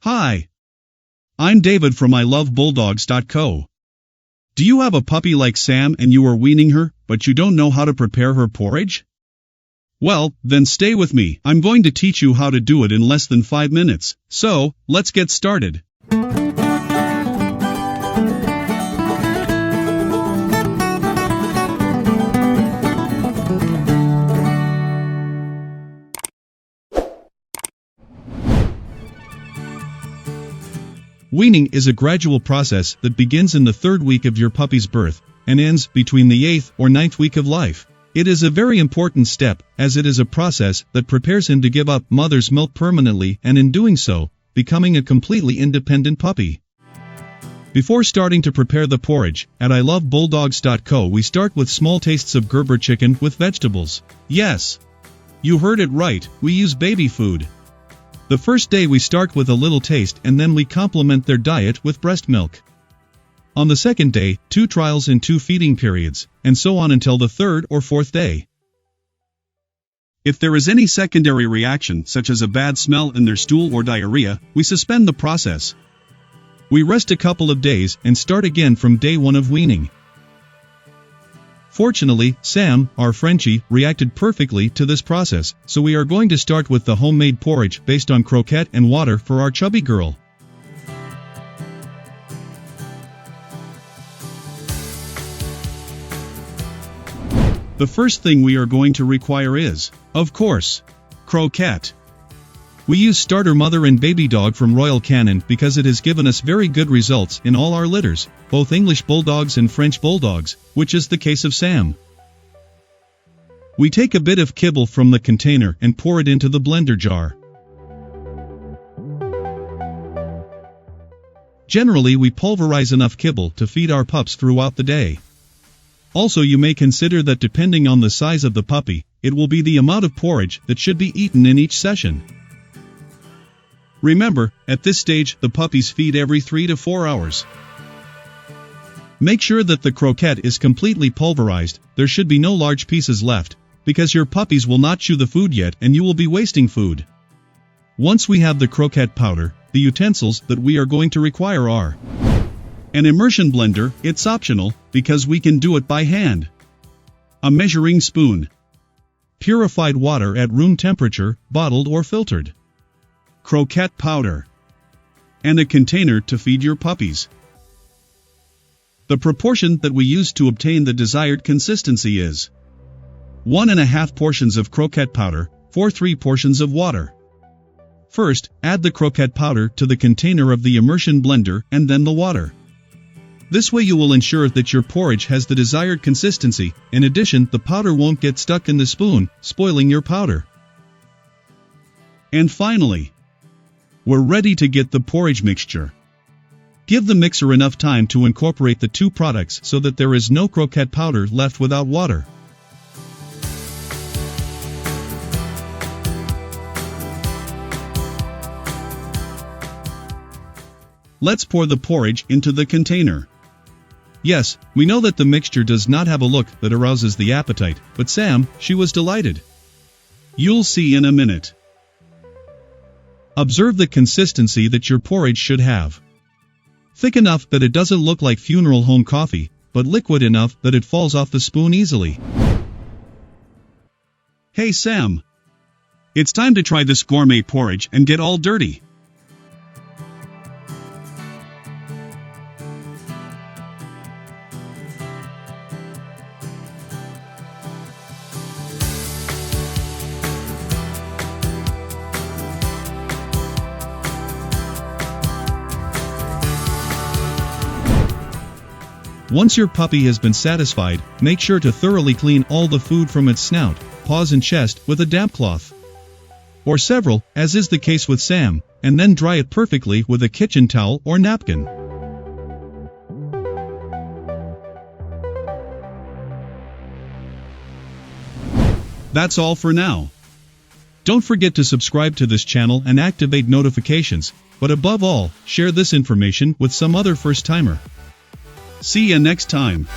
Hi. I'm David from ilovebulldogs.co. Do you have a puppy like Sam and you are weaning her, but you don't know how to prepare her porridge? Well, then stay with me. I'm going to teach you how to do it in less than 5 minutes. So, let's get started. Weaning is a gradual process that begins in the 3rd week of your puppy's birth and ends between the 8th or 9th week of life. It is a very important step, as it is a process that prepares him to give up mother's milk permanently and in doing so, becoming a completely independent puppy. Before starting to prepare the porridge, at ilovebulldogs.co we start with small tastes of Gerber chicken with vegetables. Yes, you heard it right, we use baby food. The first day we start with a little taste and then we complement their diet with breast milk. On the second day, 2 trials and 2 feeding periods, and so on until the 3rd or 4th day. If there is any secondary reaction, such as a bad smell in their stool or diarrhea, we suspend the process. We rest a couple of days and start again from day 1 of weaning. Fortunately, Sam, our Frenchie, reacted perfectly to this process, so we are going to start with the homemade porridge based on croquette and water for our chubby girl. The first thing we are going to require is, of course, croquette. We use starter mother and baby dog from Royal Canin because it has given us very good results in all our litters, both English bulldogs and French bulldogs, which is the case of Sam. We take a bit of kibble from the container and pour it into the blender jar. Generally, we pulverize enough kibble to feed our pups throughout the day. Also, you may consider that depending on the size of the puppy, it will be the amount of porridge that should be eaten in each session. Remember, at this stage, the puppies feed every 3 to 4 hours. Make sure that the croquette is completely pulverized. There should be no large pieces left, because your puppies will not chew the food yet and you will be wasting food. Once we have the croquette powder, the utensils that we are going to require are an immersion blender, it's optional, because we can do it by hand. A measuring spoon. Purified water at room temperature, bottled or filtered. Croquette powder. And a container to feed your puppies. The proportion that we use to obtain the desired consistency is 1½ portions of croquette powder for 3 portions of water. First, add the croquette powder to the container of the immersion blender and then the water. This way you will ensure that your porridge has the desired consistency. In addition, the powder won't get stuck in the spoon, spoiling your powder. And finally, we're ready to get the porridge mixture. Give the mixer enough time to incorporate the 2 products so that there is no croquette powder left without water. Let's pour the porridge into the container. Yes, we know that the mixture does not have a look that arouses the appetite, but Sam, she was delighted. You'll see in a minute. Observe the consistency that your porridge should have. Thick enough that it doesn't look like funeral home coffee, but liquid enough that it falls off the spoon easily. Hey Sam! It's time to try this gourmet porridge and get all dirty. Once your puppy has been satisfied, make sure to thoroughly clean all the food from its snout, paws and chest with a damp cloth. Or several, as is the case with Sam, and then dry it perfectly with a kitchen towel or napkin. That's all for now. Don't forget to subscribe to this channel and activate notifications, but above all, share this information with some other first-timer. See you next time.